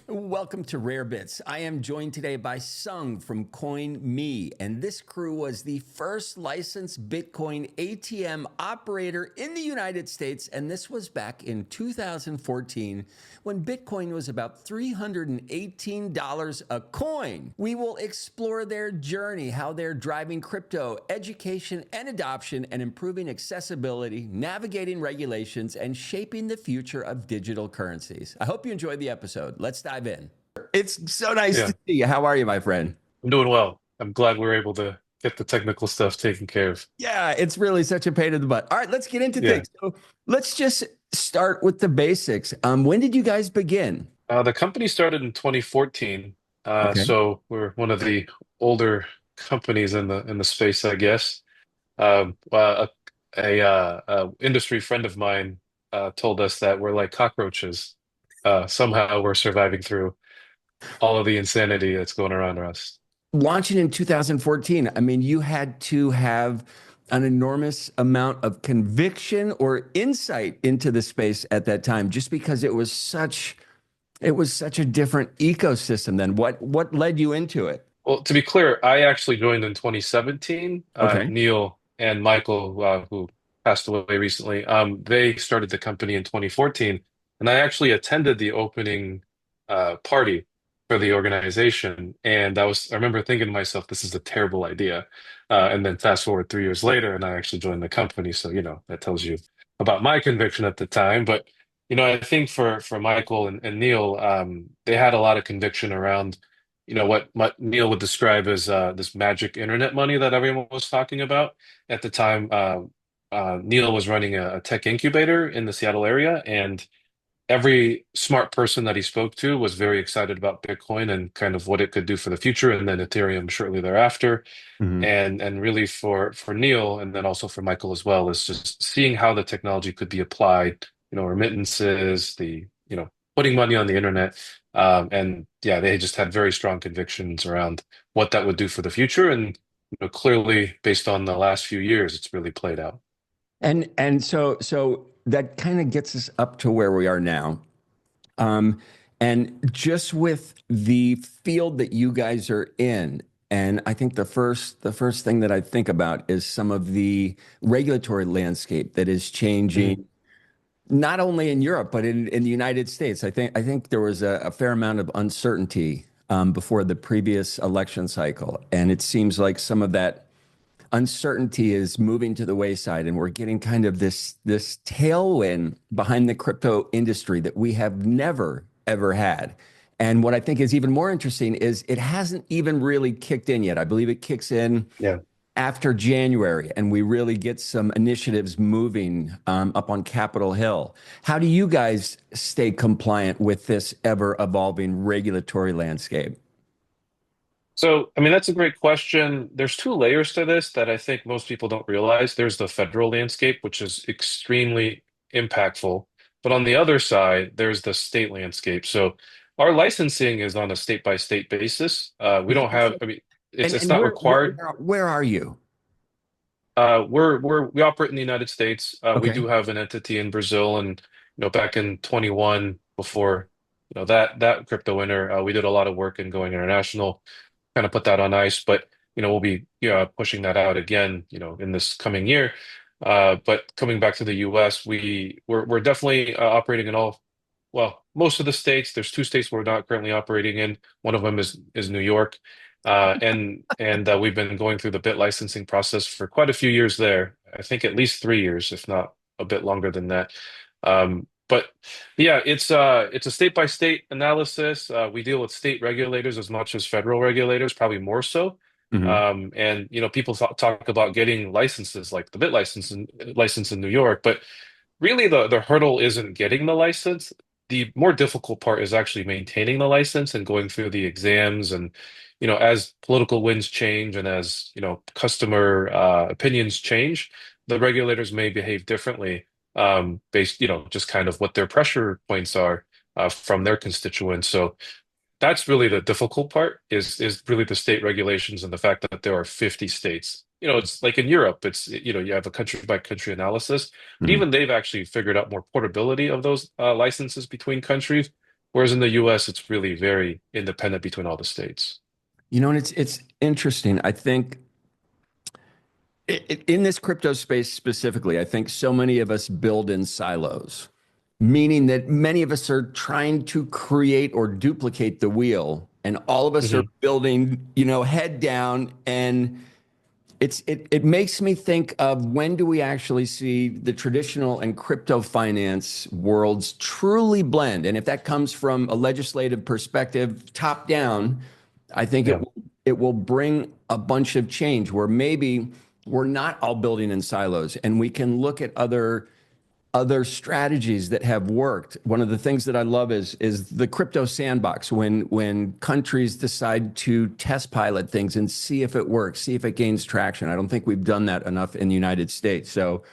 Welcome to Rare Bits. I am joined today by Sung from Coinme, and this crew was the first licensed Bitcoin ATM operator in the United States, and this was back in 2014 when Bitcoin was about $318 a coin. We will explore their journey, how they're driving crypto, education and adoption, and improving accessibility, navigating regulations, and shaping the future of digital currencies. I hope you enjoyed the episode. Let's dive in. It's so nice to Yeah, see you. How are you, my friend? I'm doing well. I'm glad we are able to get the technical stuff taken care of. Yeah, it's really such a pain in the butt. All right, let's get into Yeah. things. So let's just start with the basics. When did you guys begin? The company started in 2014. Okay. So we're one of the older companies in the space, I guess. A industry friend of mine told us that we're like cockroaches. Somehow we're surviving through all of the insanity that's going around us. Launching in 2014, I mean, you had to have an enormous amount of conviction or insight into the space at that time, just because it was such a different ecosystem then. What led you into it? Well, to be clear, I actually joined in 2017. Okay. Neil and Michael, who passed away recently, they started the company in 2014, and I actually attended the opening party for the organization. And I remember thinking to myself, this is a terrible idea. And then fast forward 3 years later, and I actually joined the company. So, that tells you about my conviction at the time. But, I think for Michael and Neil, they had a lot of conviction around what Neil would describe as this magic internet money that everyone was talking about at the time. Neil was running a tech incubator in the Seattle area, and every smart person that he spoke to was very excited about Bitcoin and kind of what it could do for the future, and then Ethereum shortly thereafter. Mhm. And really for Neil, and then also for Michael as well, is just seeing how the technology could be applied, remittances, putting money on the internet. And yeah, they just had very strong convictions around what that would do for the future. And clearly, based on the last few years, it's really played out. And so that kind of gets us up to where we are now. Um, and just with the field that you guys are in, and I think the first thing that I think about is some of the regulatory landscape that is Mhm. changing, not only in Europe but in the United States. I think there was a fair amount of uncertainty before the previous election cycle, and it seems like some of that uncertainty is moving to the wayside, and we're getting kind of this tailwind behind the crypto industry that we have never ever had. And what I think is even more interesting is it hasn't even really kicked in yet. I believe it kicks in Yeah. after January, and we really get some initiatives moving up on Capitol Hill. How do you guys stay compliant with this ever evolving regulatory landscape? So, I mean, that's a great question. There's two layers to this that I think most people don't realize. There's the federal landscape, which is extremely impactful. But on the other side, there's the state landscape. So our licensing is on a state by state basis. We don't have, I mean, it's And it's and not where where required. where, where are you? We operate in the United States. We Okay. do have an entity in Brazil, and back in 21, before that crypto winter, we did a lot of work in going international, kind of put that on ice. But we'll be pushing that out again, in this coming year. But coming back to the U.S., we're definitely operating in all, well, most of the states. There's two states we're not currently operating in. One of them is New York, and we've been going through the bit licensing process for quite a few years there. I think at least 3 years, if not a bit longer than that. But yeah, it's a state by state analysis. We deal with state regulators as much as federal regulators, probably more so. Mhm. And people talk about getting licenses like the bit license in New York, but really the hurdle isn't getting the license. The more difficult part is actually maintaining the license and going through the exams. And as political winds change and as customer opinions change, the regulators may behave differently, based just kind of what their pressure points are from their constituents. So that's really the difficult part, is really the state regulations and the fact that there are 50 states. It's like in Europe, you have a country by country analysis, but Mhm. even they've actually figured out more portability of those licenses between countries. Whereas in the US, it's really very independent between all the states. And it's interesting. I think in this crypto space specifically, I think so many of us build in silos, meaning that many of us are trying to create or duplicate the wheel, and all of us are Hmm. building, head down. And it makes me think of, when do we actually see the traditional and crypto finance worlds truly blend? And if that comes from a legislative perspective, top down, I think Yeah. it will bring a bunch of change where maybe we're not all building in silos, and we can look at other strategies that have worked. One of the things that I love is the crypto sandbox, when countries decide to test pilot things and see if it works, see if it gains traction. I don't think we've done that enough in the United States. So,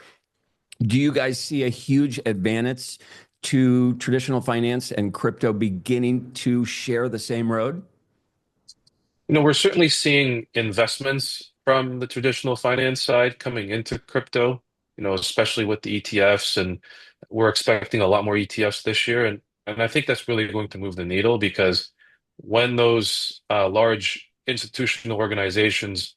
do you guys see a huge advance to traditional finance and crypto beginning to share the same road? We're certainly seeing investments from the traditional finance side coming into crypto, especially with the ETFs, and we're expecting a lot more ETFs this year. And I think that's really going to move the needle because when those large institutional organizations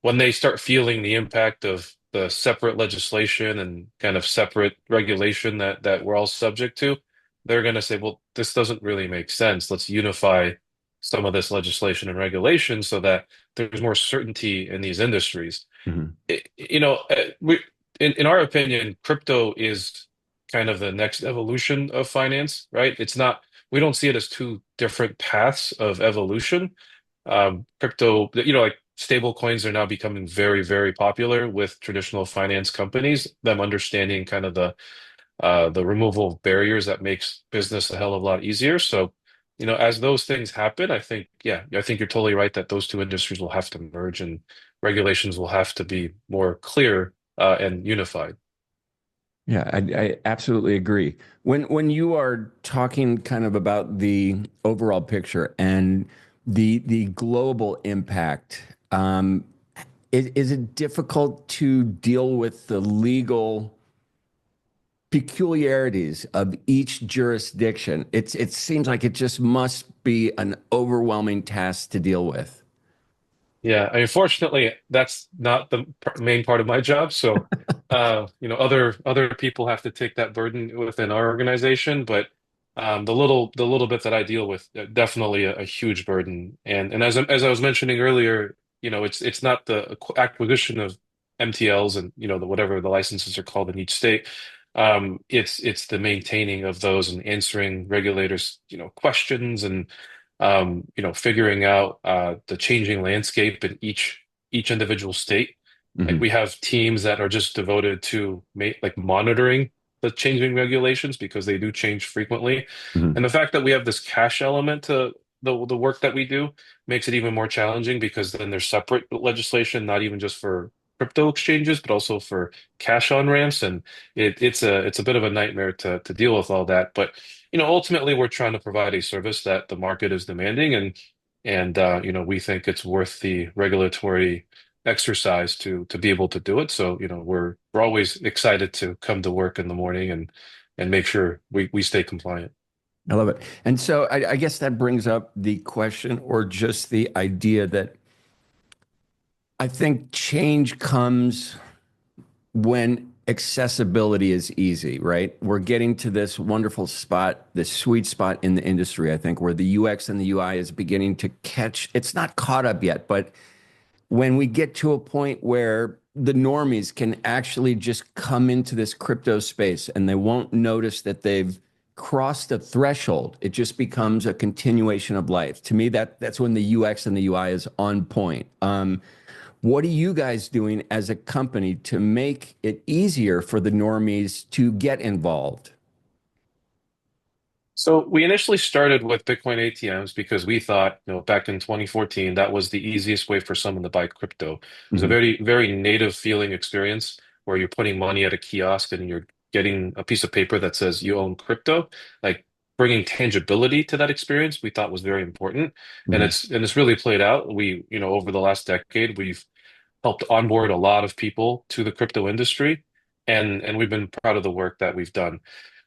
when they start feeling the impact of the separate legislation and kind of separate regulation that we're all subject to, they're going to say, well, this doesn't really make sense. Let's unify some of this legislation and regulation so that there's more certainty in these industries. Mhm. In our opinion, crypto is kind of the next evolution of finance, right? We don't see it as two different paths of evolution. Crypto, like stable coins are now becoming very, very popular with traditional finance companies, them understanding kind of the removal of barriers that makes business a hell of a lot easier. So, as those things happen, I think you're totally right that those two industries will have to merge and regulations will have to be more clear and unified. Yeah, I absolutely agree. When you are talking kind of about the overall picture and the global impact, is it difficult to deal with the legal peculiarities of each jurisdiction? It seems like it just must be an overwhelming task to deal with. Yeah, I mean, fortunately, that's not the main part of my job. So, other people have to take that burden within our organization. But the little bit that I deal with, definitely a huge burden. And as I was mentioning earlier, it's not the acquisition of MTLs and the whatever the licenses are called in each state. It's the maintaining of those and answering regulators, questions and figuring out the changing landscape in each individual state. Like Hmm. we have teams that are just devoted to like monitoring the changing regulations because they do change frequently. And Hmm. the fact that we have this cash element to the work that we do makes it even more challenging because then there's separate legislation, not even just for crypto exchanges, but also for cash on ramps. And it's a bit of a nightmare to deal with all that. But ultimately, we're trying to provide a service that the market is demanding, and we think it's worth the regulatory exercise to be able to do it. So, we're always excited to come to work in the morning and make sure we stay compliant. I love it. And so I guess that brings up the question, or just the idea, that I think change comes when accessibility is easy, right? We're getting to this wonderful spot, this sweet spot in the industry, I think, where the UX and the UI is beginning to catch. It's not caught up yet, but when we get to a point where the normies can actually just come into this crypto space and they won't notice that they've crossed a threshold, it just becomes a continuation of life. To me, that's when the UX and the UI is on point. What are you guys doing as a company to make it easier for the normies to get involved? So we initially started with Bitcoin ATMs because we thought, back in 2014, that was the easiest way for someone to buy crypto. It was a Hmm. very, very native feeling experience where you're putting money at a kiosk and you're getting a piece of paper that says you own crypto. Like bringing tangibility to that experience, we thought was very important. And Hmm. it's really played out. Over the last decade, we've helped onboard a lot of people to the crypto industry, and we've been proud of the work that we've done.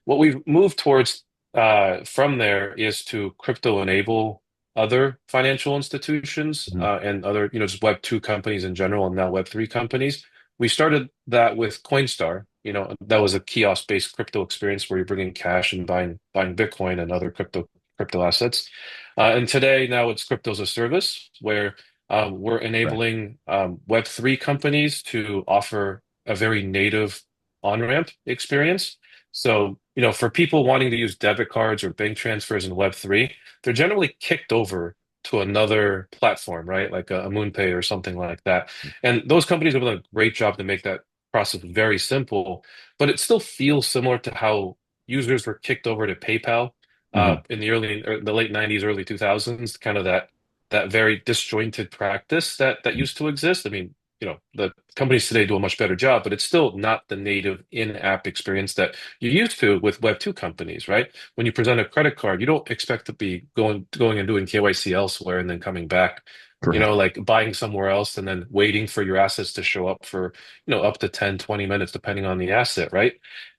What we've moved towards from there is to crypto enable other financial institutions Mhm. and other, just Web2 companies in general and now Web3 companies. We started that with Coinstar. That was a kiosk-based crypto experience where you're bringing cash and buying Bitcoin and other crypto assets. And today, now it's crypto as a service, where we're Right. enabling Web3 companies to offer a very native on-ramp experience. So, for people wanting to use debit cards or bank transfers in Web3, they're generally kicked over to another platform, right? Like a MoonPay or something like that. And those companies have done a great job to make that process very simple, but it still feels similar to how users were kicked over to PayPal Mhm. in the late 90s, early 2000s, kind of that very disjointed practice that used to exist. I mean, the companies today do a much better job, but it's still not the native in-app experience that you used to with Web2 companies, right? When you present a credit card, you don't expect to be going and doing KYC elsewhere and then coming back, Correct. like buying somewhere else and then waiting for your assets to show up for, up to 10, 20 minutes, depending on the asset, right?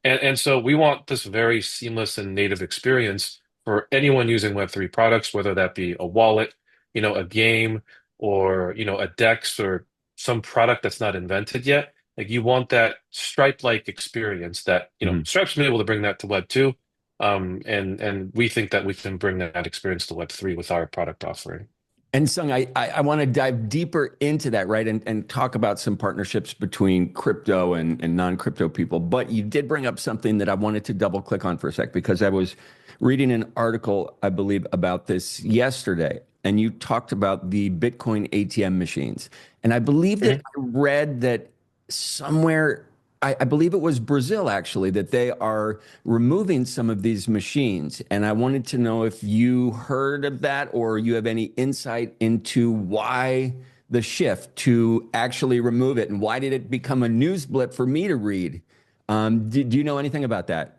And so we want this very seamless and native experience for anyone using Web3 products, whether that be a wallet, a game, or, a DEX or some product that's not invented yet. Like you want that Stripe-like experience that, Mhm. Stripe's been able to bring that to Web 2. And we think that we can bring that experience to Web 3 with our product offering. And Sung, I want to dive deeper into that, right? And talk about some partnerships between crypto and non-crypto people. But you did bring up something that I wanted to double click on for a sec because I was reading an article, I believe, about this yesterday. And you talked about the Bitcoin ATM machines. And I believe that Mhm. I read that somewhere, I believe it was Brazil actually, that they are removing some of these machines. And I wanted to know if you heard of that or you have any insight into why the shift to actually remove it and why did it become a news blip for me to read? Do you know anything about that?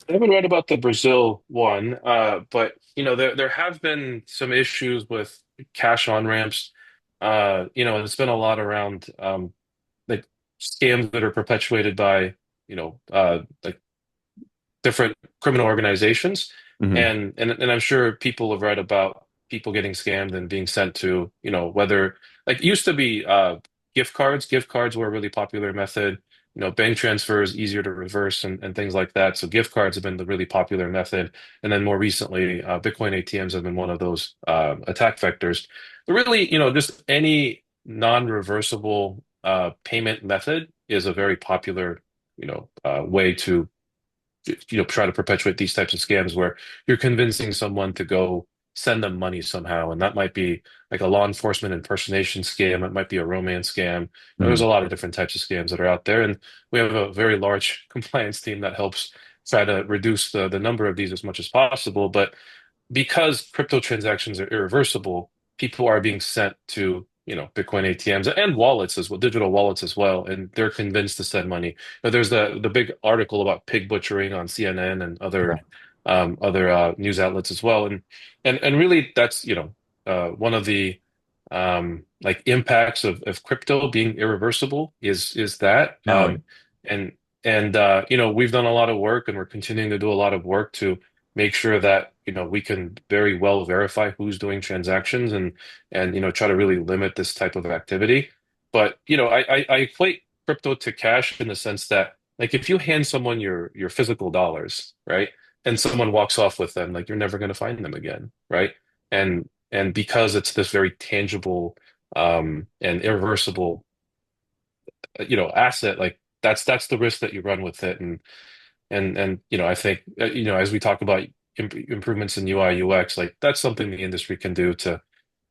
I haven't read about the Brazil one, but there have been some issues with cash on ramps. And it's been a lot around like scams that are perpetuated by like different criminal organizations. Hmm. And I'm sure people have read about people getting scammed and being sent to, whether like it used to be gift cards. Gift cards were a really popular method. Bank transfers easier to reverse and things like that. So gift cards have been the really popular method. And then more recently, Bitcoin ATMs have been one of those attack vectors. But really, just any non-reversible payment method is a very popular, way to try to perpetuate these types of scams where you're convincing someone to go send them money somehow. And that might be like a law enforcement impersonation scam. It might be a romance scam. There's Hmm. a lot of different types of scams that are out there. And we have a very large compliance team that helps try to reduce the number of these as much as possible. But because crypto transactions are irreversible, people are being sent to, Bitcoin ATMs and wallets as well, digital wallets as well, and they're convinced to send money. Now, there's the big article about pig butchering on CNN and other news outlets as well, and really that's one of the like impacts of crypto being irreversible is that No. and we've done a lot of work and we're continuing to do a lot of work to make sure that we can very well verify who's doing transactions and try to really limit this type of activity. But I equate crypto to cash in the sense that like if you hand someone your physical dollars, right, and someone walks off with them, like you're never going to find them again, right? And because it's this very tangible and irreversible asset, like that's the risk that you run with it. And I think as we talk about improvements in UI UX, like that's something the industry can do to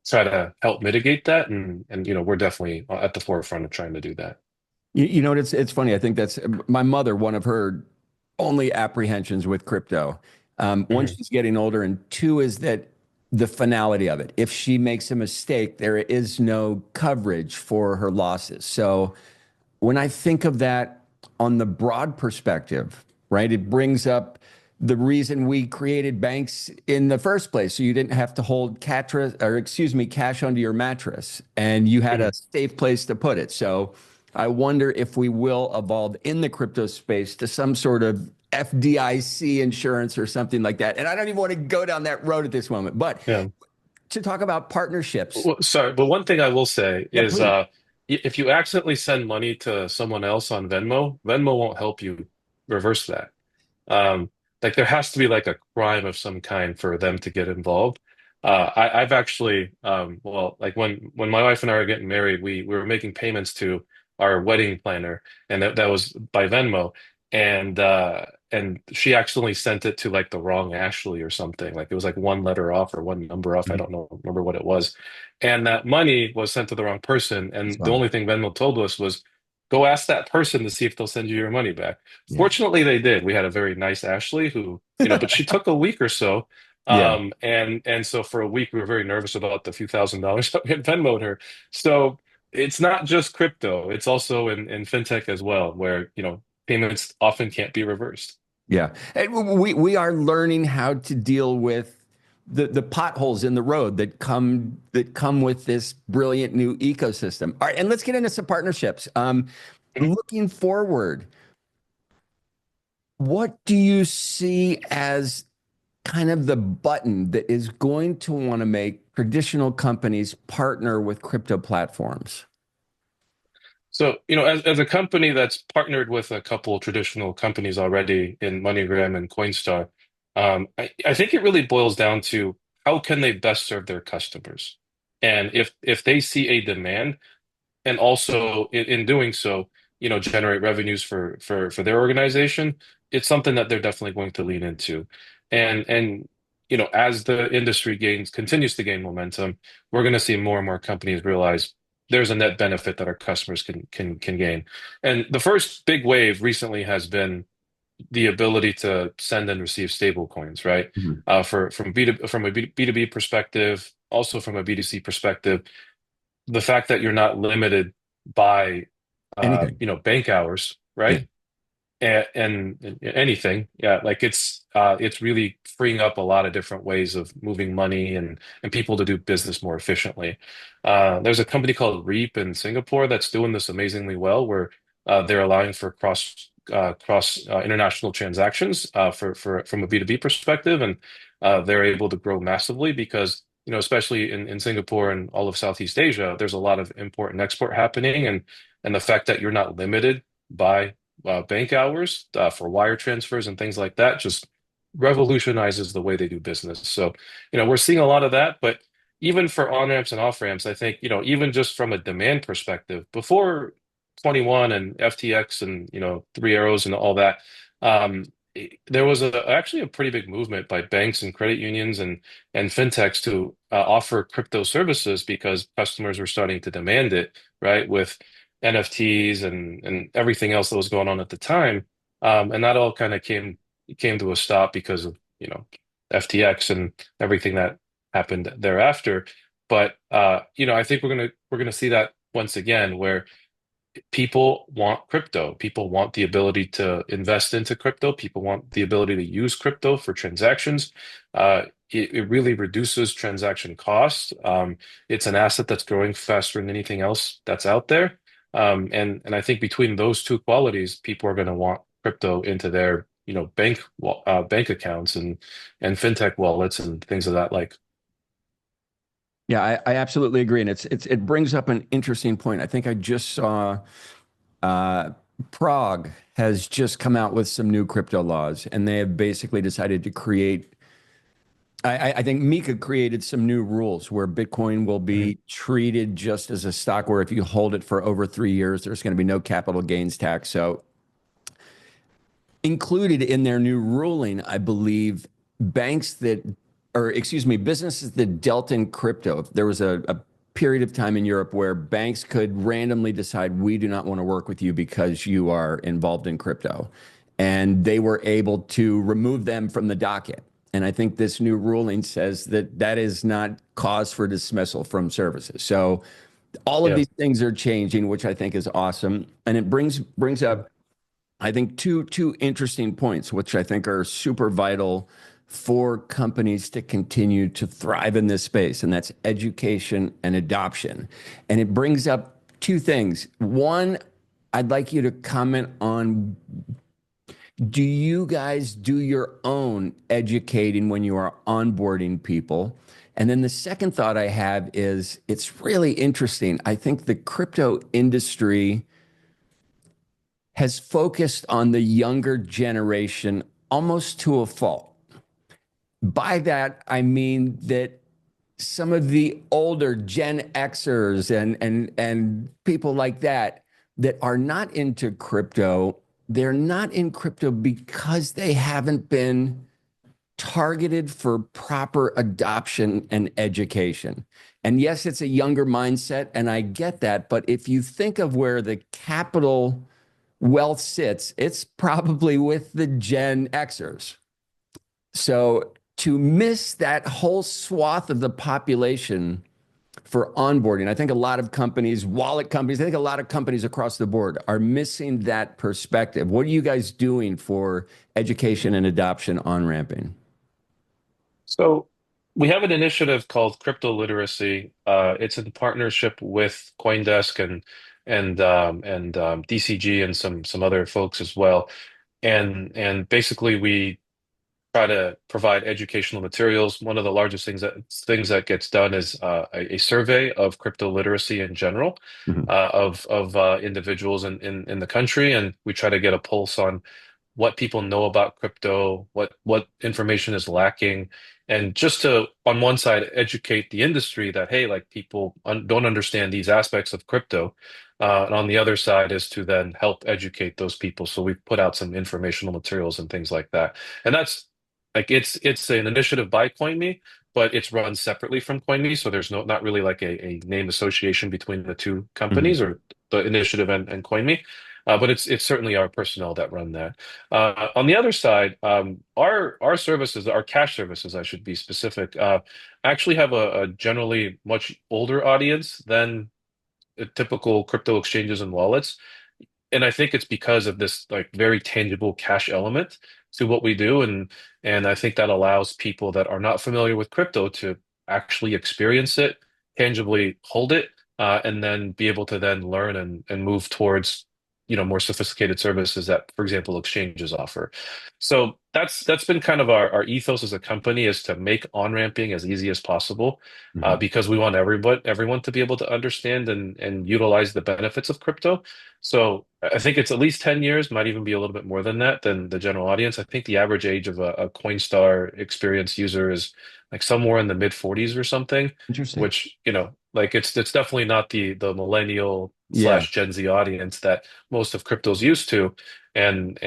try to help mitigate that. And we're definitely at the forefront of trying to do that. You know what? It's funny. I think that's my mother. One of her only apprehensions with crypto. One, Mhm. she's getting older, and two is that the finality of it. If she makes a mistake, there is no coverage for her losses. So when I think of that on the broad perspective, right, it brings up the reason we created banks in the first place. So you didn't have to hold cash under your mattress and you had a Mhm. safe place to put it. So I wonder if we will evolve in the crypto space to some sort of FDIC insurance or something like that. And I don't even want to go down that road at this moment. But Yeah. to talk about partnerships, Well, sorry, but one thing I will say yeah, is please. if you accidentally send money to someone else on Venmo, Venmo won't help you reverse that. Um, like there has to be like a crime of some kind for them to get involved. I've actually, well, like when my wife and I were getting married, we were making payments to our wedding planner, and that was by Venmo, and she accidentally sent it to like the wrong Ashley or something. Like it was like one letter off or one number off. I Mhm. don't know, remember what it was, and that money was sent to the wrong person. And the So, only thing Venmo told us was, go ask that person to see if they'll send you your money back. yeah. Fortunately, they did. We had a very nice Ashley who, but she took a week or so. Yeah. And so for a week, we were very nervous about the few $1,000s that we had Venmoed her. So it's not just crypto, it's also in fintech as well, where, payments often can't be reversed. Yeah. And we are learning how to deal with the potholes in the road that come with this brilliant new ecosystem. All right, and let's get into some partnerships. Mhm. Looking forward, what do you see as kind of the button that is going to want to make traditional companies partner with crypto platforms? So, as a company that's partnered with a couple traditional companies already in MoneyGram and Coinstar, I think it really boils down to how can they best serve their customers? And if they see a demand, and also in doing so, generate revenues for their organization, it's something that they're definitely going to lean into. And as the industry continues to gain momentum, we're going to see more and more companies realize there's a net benefit that our customers can gain. And the first big wave recently has been the ability to send and receive stable coins, right? Mhm. From a B2B perspective, also from a B2C perspective, the fact that you're not limited by Anything. bank hours, Yeah. right? And anything, yeah, like it's really freeing up a lot of different ways of moving money and people to do business more efficiently. There's a company called Reap in Singapore that's doing this amazingly well, where they're allowing for cross international transactions for from a B2B perspective, and they're able to grow massively because especially in Singapore and all of Southeast Asia, there's a lot of import and export happening, and the fact that you're not limited by bank hours for wire transfers and things like that just revolutionizes the way they do business. So, we're seeing a lot of that, but even for on-ramps and off-ramps, I think, even just from a demand perspective, before 21 and FTX and, Three Arrows and all that, there was actually a pretty big movement by banks and credit unions and fintechs to offer crypto services because customers were starting to demand it, right? With NFTs and everything else that was going on at the time. And that all kind of came to a stop because of, FTX and everything that happened thereafter. But I think we're gonna see that once again, where people want crypto. People want the ability to invest into crypto. People want the ability to use crypto for transactions. It really reduces transaction costs. It's an asset that's growing faster than anything else that's out there. And I think between those two qualities, people are going to want crypto into their bank accounts and fintech wallets and things of that like. Yeah, I absolutely agree, and it brings up an interesting point. I think I just saw uh, Prague has just come out with some new crypto laws, and they have basically decided to create. I think Mika created some new rules where Bitcoin will Mhm. be treated just as a stock, where if you hold it for over 3 years, there's going to be no capital gains tax. So included in their new ruling, I believe banks that, or excuse me, businesses that dealt in crypto. If there was a period of time in Europe where banks could randomly decide, we do not want to work with you because you are involved in crypto. And they were able to remove them from the docket. And I think this new ruling says that that is not cause for dismissal from services. So all of Yeah. these things are changing, which I think is awesome. And it brings up, I think, two interesting points, which I think are super vital for companies to continue to thrive in this space, and that's education and adoption. And it brings up two things. One, I'd like you to comment on Do you guys do your own educating when you are onboarding people? And then the second thought I have is it's really interesting. I think the crypto industry has focused on the younger generation almost to a fault. By that, I mean that some of the older Gen Xers and people like that that are not into crypto, they're not in crypto because they haven't been targeted for proper adoption and education. And yes, it's a younger mindset, and I get that. But if you think of where the capital wealth sits, it's probably with the Gen Xers. So to miss that whole swath of the population for onboarding, I think a lot of companies, wallet companies, I think a lot of companies across the board are missing that perspective. What are you guys doing for education and adoption on ramping? So we have an initiative called Crypto Literacy. It's in partnership with CoinDesk and DCG and some other folks as well. And basically we try to provide educational materials. One of the largest things that gets done is a survey of crypto literacy in general, Mhm. of individuals in the country, and we try to get a pulse on what people know about crypto, what information is lacking, and just to, on one side, educate the industry that, hey, like people don't understand these aspects of crypto. And on the other side is to then help educate those people. So we put out some informational materials and things like that. And that's like it's an initiative by Coinme, but it's run separately from Coinme. So there's not really like a name association between the two Mhm. companies or the initiative and Coinme. But it's certainly our personnel that run that. On the other side, our services, our cash services, I should be specific, actually have a generally much older audience than typical crypto exchanges and wallets. And I think it's because of this like very tangible cash element to what we do, and I think that allows people that are not familiar with crypto to actually experience it, tangibly hold it, and then be able to then learn and move towards more sophisticated services that, for example, exchanges offer. So that's been kind of our ethos as a company, is to make on-ramping as easy as possible, Mhm. because we want everyone to be able to understand and utilize the benefits of crypto. So I think it's at least 10 years, might even be a little bit more than that, than the general audience. I think the average age of a Coinstar experience user is like somewhere in the mid 40s or something, Interesting. which, like it's definitely not the millennial Yeah. slash Gen Z audience that most of crypto's used to. And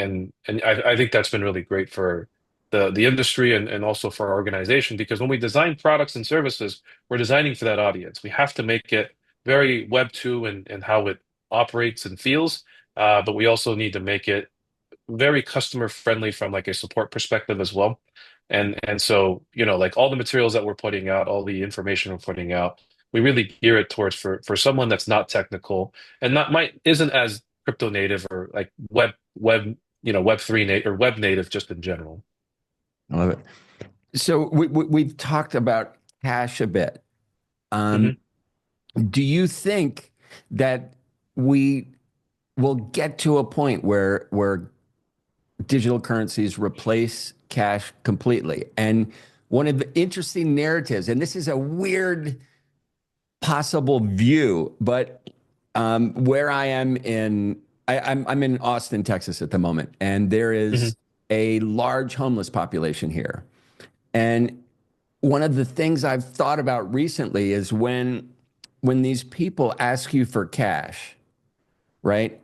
I think that's been really great for the industry and also for our organization, because when we design products and services, we're designing for that audience. We have to make it very Web 2 and how it operates and feels, but we also need to make it very customer friendly from like a support perspective as well. And so, like all the materials that we're putting out, all the information we're putting out, we really gear it towards for someone that's not technical and not might isn't as crypto native or like Web 3 native or web native just in general. I love it. So we've talked about cash a bit. Um, hmm do you think that we will get to a point where digital currencies replace cash completely? And one of the interesting narratives, and this is a weird possible view, but where I am I'm in Austin, Texas at the moment, and there hmm is a large homeless population here. And one of the things I've thought about recently is when these people ask you for cash, right?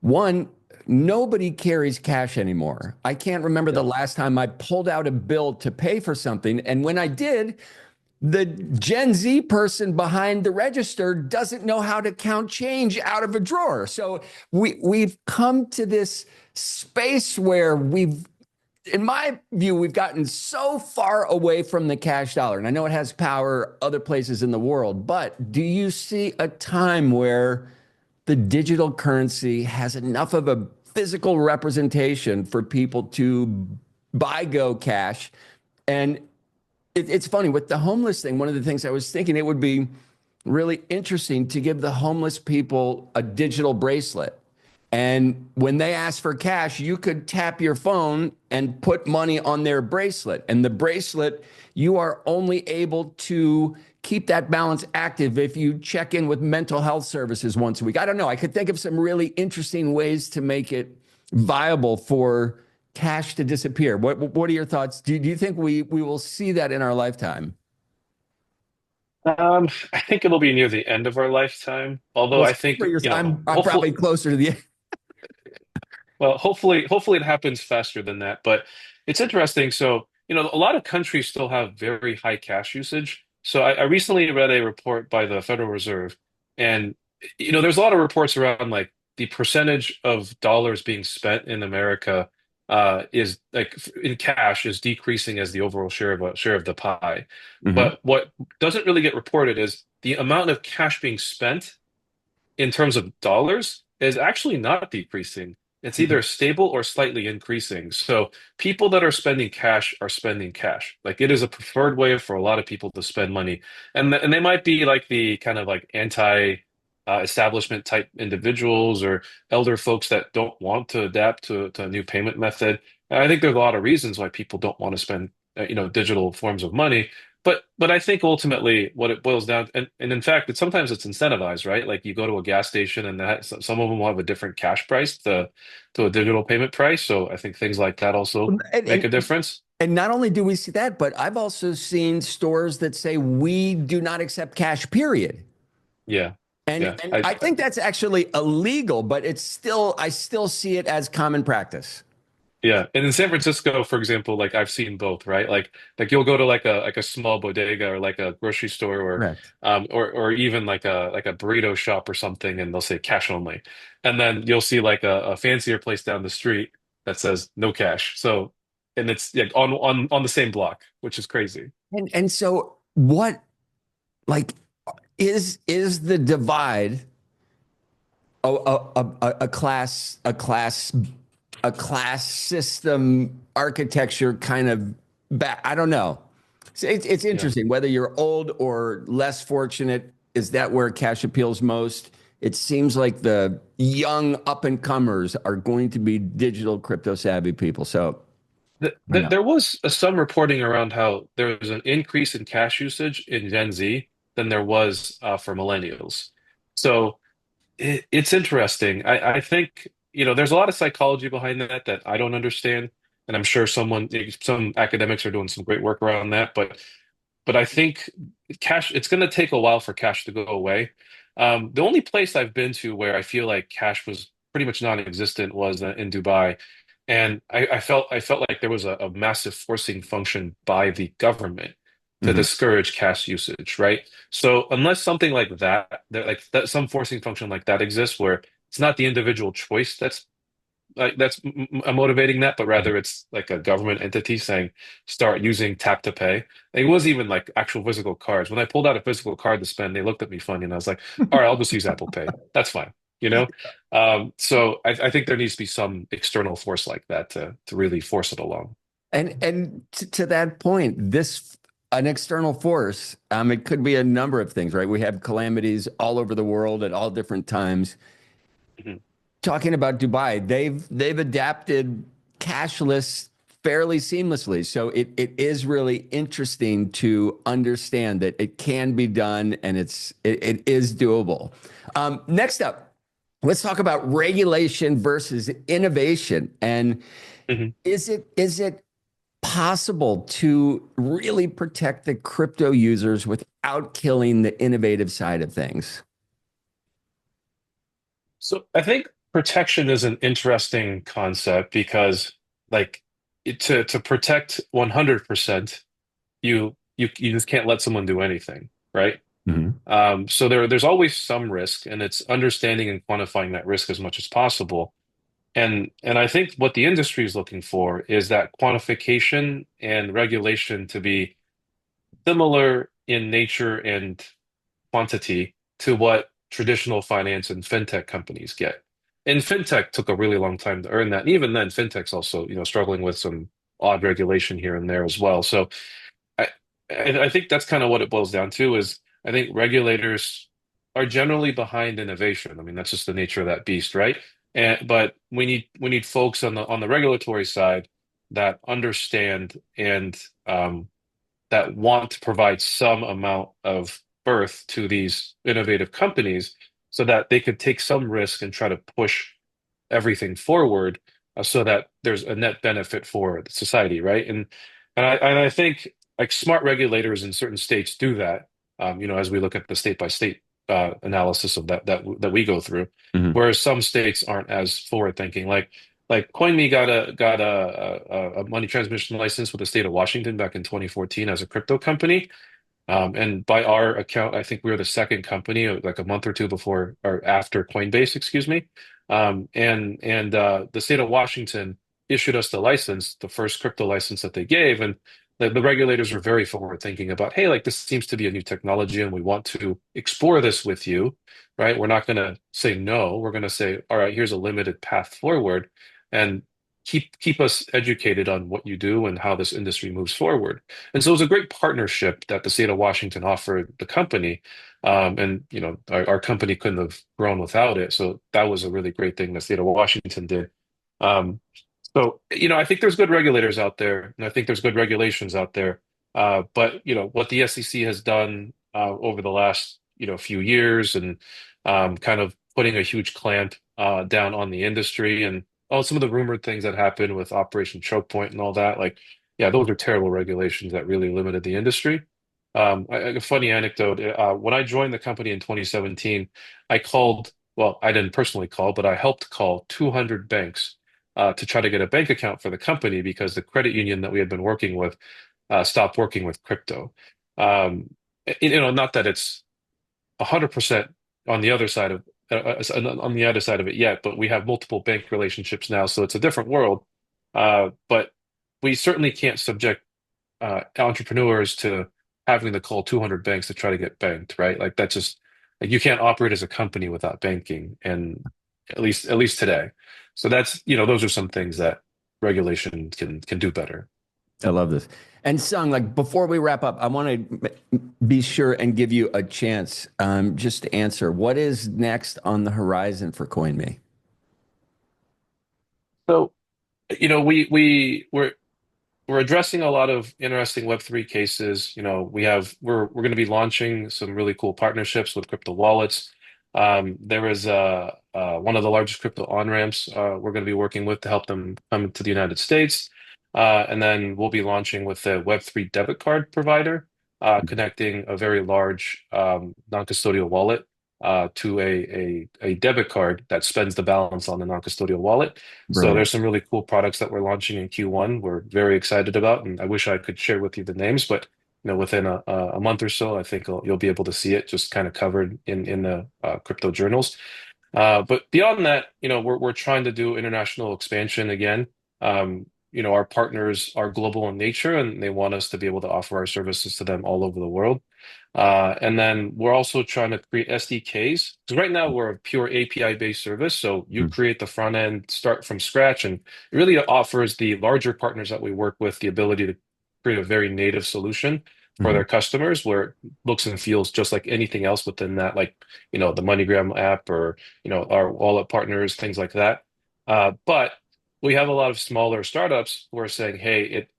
One, nobody carries cash anymore. I can't remember the Yeah. last time I pulled out a bill to pay for something. And when I did, the Gen Z person behind the register doesn't know how to count change out of a drawer. So we've come to this space where in my view, we've gotten so far away from the cash dollar. And I know it has power other places in the world, but do you see a time where the digital currency has enough of a physical representation for people to buy go cash? And it's funny with the homeless thing. One of the things I was thinking, it would be really interesting to give the homeless people a digital bracelet. And when they ask for cash, you could tap your phone and put money on their bracelet. And the bracelet, you are only able to keep that balance active if you check in with mental health services once a week. I don't know. I could think of some really interesting ways to make it viable for cash to disappear. What are your thoughts? Do you think we will see that in our lifetime? I think it'll be near the end of our lifetime. Although Well, I speak think, for yourself. I'm hopefully, probably closer to the well, hopefully it happens faster than that. But it's interesting. So, a lot of countries still have very high cash usage. So I recently read a report by the Federal Reserve, and there's a lot of reports around like the percentage of dollars being spent in America is like in cash is decreasing as the overall share of the pie. Mhm. But what doesn't really get reported is the amount of cash being spent in terms of dollars is actually not decreasing. It's either stable or slightly increasing. So people that are spending cash are spending cash. Like it is a preferred way for a lot of people to spend money. And they might be like the kind of like anti establishment type individuals or elder folks that don't want to adapt to a new payment method. And I think there's a lot of reasons why people don't want to spend digital forms of money. But I think ultimately what it boils down and in fact sometimes it's incentivized, right? Like you go to a gas station and some of them will have a different cash price to a digital payment price. So I think things like that also And, make a and difference. and not only do we see that, but I've also seen stores that say we do not accept cash, period. Yeah. And Yeah. and I think that's actually illegal, but I still see it as common practice. Yeah, and in San Francisco, for example, like I've seen both, right? Like you'll go to like a small bodega or like a grocery store Correct. or even like a burrito shop or something, and they'll say cash only, and then you'll see like a fancier place down the street that says no cash. So, and it's like on the same block, which is crazy. And so what like is the divide a class system architecture kind of back? I don't know. It's Yeah. interesting whether you're old or less fortunate. Is that where cash appeals most? It seems like the young up and comers are going to be digital crypto savvy people. So I know. There was some reporting around how there was an increase in cash usage in Gen Z than there was for millennials. So. It's interesting. I think, there's a lot of psychology behind that I don't understand. And I'm sure some academics are doing some great work around that. But I think it's going to take a while for cash to go away. The only place I've been to where I feel like cash was pretty much non-existent was in Dubai. And I felt like there was a massive forcing function by the government to Mhm. discourage cash usage, right? So unless something like that, some forcing function like that exists where it's not the individual choice that's motivating that, but rather it's like a government entity saying start using tap to pay. It wasn't even like actual physical cards. When I pulled out a physical card to spend, they looked at me funny, and I was like, "All right, I'll just use Apple Pay. That's fine." You know. So I think there needs to be some external force like that to really force it along. And to that point, this an external force. It could be a number of things, right? We have calamities all over the world at all different times. Mhm. Talking about Dubai, they've adapted cashless fairly seamlessly. So it is really interesting to understand that it can be done and it is doable. Next up, let's talk about regulation versus innovation. And Mhm. is it possible to really protect the crypto users without killing the innovative side of things? So I think protection is an interesting concept because like to protect 100%, you just can't let someone do anything, right? Mhm. So there's always some risk, and it's understanding and quantifying that risk as much as possible. And I think what the industry is looking for is that quantification and regulation to be similar in nature and quantity to what traditional finance and fintech companies get. And fintech took a really long time to earn that. And even then, fintech's also, struggling with some odd regulation here and there as well. So I I think that's kind of what it boils down to is I think regulators are generally behind innovation. I mean, that's just the nature of that beast, right? But we need folks on the regulatory side that understand and that want to provide some amount of birth to these innovative companies so that they could take some risk and try to push everything forward so that there's a net benefit for society, right? And I think like smart regulators in certain states do that. As we look at the state by state analysis of that we go through, Mhm. whereas some states aren't as forward thinking. Like Coinme got a money transmission license with the state of Washington back in 2014 as a crypto company. And by our account, I think we were the second company, like a month or two before or after Coinbase, excuse me. And the state of Washington issued us the license, the first crypto license that they gave, and the regulators were very forward thinking about, hey, like this seems to be a new technology, and we want to explore this with you, right? We're not going to say no. We're going to say, all right, here's a limited path forward, and keep us educated on what you do and how this industry moves forward. And so it was a great partnership that the state of Washington offered the company. And our company couldn't have grown without it. So that was a really great thing the state of Washington did. Um, so I think there's good regulators out there, and I think there's good regulations out there. But what the SEC has done over the last few years, and kind of putting a huge clamp down on the industry, and some of the rumored things that happened with Operation Choke Point and all that, like, yeah, those are terrible regulations that really limited the industry. A funny anecdote, when I joined the company in 2017, well, I didn't personally call, but I helped call 200 banks to try to get a bank account for the company because the credit union that we had been working with stopped working with crypto. Um, Not that it's 100% on the other side of on the other side of it yet, but we have multiple bank relationships now, so it's a different world. But we certainly can't subject entrepreneurs to having to call 200 banks to try to get banked, right? Like that's just like you can't operate as a company without banking, and at least today. So those are some things that regulation can do better. I love this. And Sung, like before we wrap up, I want to be sure and give you a chance just to answer. What is next on the horizon for CoinMe? So, we're addressing a lot of interesting Web3 cases. We're going to be launching some really cool partnerships with crypto wallets. There is one of the largest crypto on-ramps we're going to be working with to help them come to the United States. And then we'll be launching with a Web3 debit card provider, connecting a very large non-custodial wallet to a debit card that spends the balance on the non-custodial wallet. So Brilliant. there's some really cool products that we're launching in Q1. We're very excited about, and I wish I could share with you the names, but within a month or so, I think you'll be able to see it just kind of covered in the crypto journals. But beyond that, we're trying to do international expansion again. Our partners are global in nature, and they want us to be able to offer our services to them all over the world. And then we're also trying to create SDKs because right now we're a pure API-based service. So you Mhm. create the front end, start from scratch, and it really offers the larger partners that we work with the ability to create a very native solution for Mhm. their customers where it looks and feels just like anything else within that, like, the MoneyGram app or, our wallet partners, things like that. But we have a lot of smaller startups who are saying, hey, it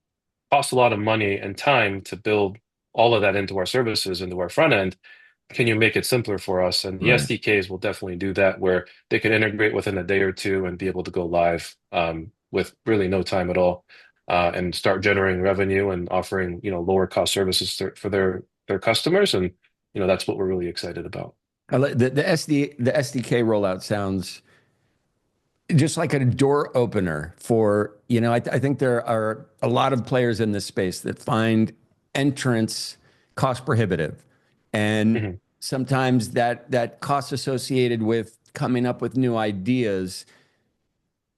costs a lot of money and time to build all of that into our services, into our front end. Can you make it simpler for us? And the Right. SDKs will definitely do that, where they can integrate within a day or two and be able to go live with really no time at all, and start generating revenue and offering lower cost services for their customers. And that's what we're really excited about. The SDK rollout sounds just like a door opener for, I think there are a lot of players in this space that find entrance cost prohibitive. And Mhm. sometimes that cost associated with coming up with new ideas,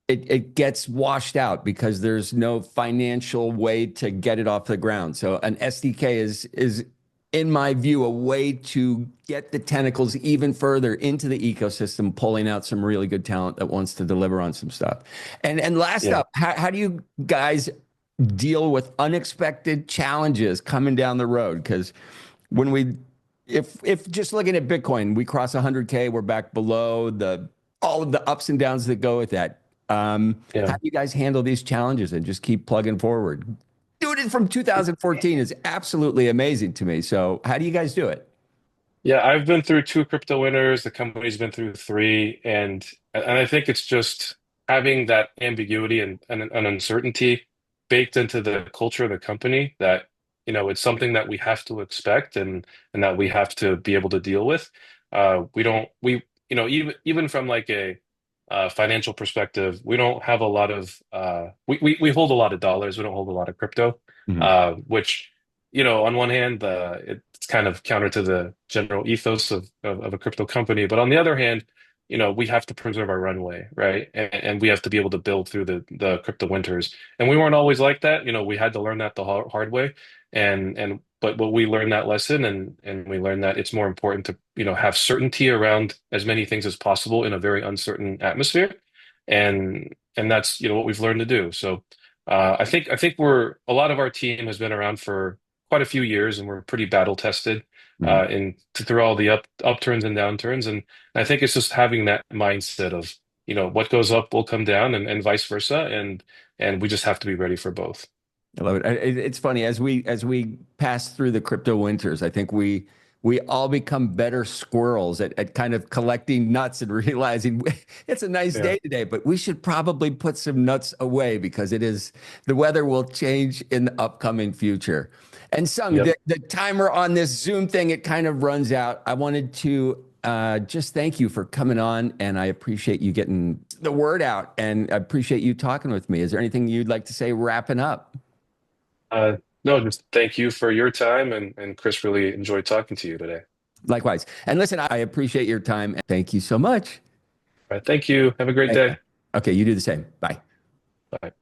it gets washed out because there's no financial way to get it off the ground. So an SDK is in my view, a way to get the tentacles even further into the ecosystem, pulling out some really good talent that wants to deliver on some stuff. And last Yeah. up, how do you guys deal with unexpected challenges coming down the road? Because if just looking at Bitcoin, we cross 100K, we're back below the all of the ups and downs that go with that. How Yeah. do you guys handle these challenges and just keep plugging forward? Doing it from 2014 is absolutely amazing to me. So, how do you guys do it? Yeah, I've been through two crypto winters. The company's been through three, and I think it's just having that ambiguity and uncertainty baked into the culture of the company that, it's something that we have to expect and that we have to be able to deal with. We don't we even from like a financial perspective, we don't have a lot of we hold a lot of dollars. We don't hold a lot of crypto, Mhm. which on one hand, it's kind of counter to the general ethos of a crypto company. But on the other hand, we have to preserve our runway, right? And we have to be able to build through the crypto winters. And we weren't always like that. We had to learn that the hard way. But we learned that lesson, and we learned that it's more important to, have certainty around as many things as possible in a very uncertain atmosphere. And that's, what we've learned to do. So I think a lot of our team has been around for quite a few years, and we're pretty battle tested Mhm. through all the upturns and downturns. And I think it's just having that mindset of, what goes up will come down, and vice versa. And we just have to be ready for both. I love it. It's funny as we pass through the crypto winters. I think we all become better squirrels at kind of collecting nuts and realizing it's a nice Yeah. day today, but we should probably put some nuts away because the weather will change in the upcoming future. And Sung, Yep. the timer on this Zoom thing, it kind of runs out. I wanted to just thank you for coming on, and I appreciate you getting the word out, and I appreciate you talking with me. Is there anything you'd like to say wrapping up? No, just thank you for your time, and Chris, really enjoyed talking to you today. Likewise. And listen, I appreciate your time. Thank you so much. All right, thank you. Have a great day. Okay, you do the same. Bye. Bye.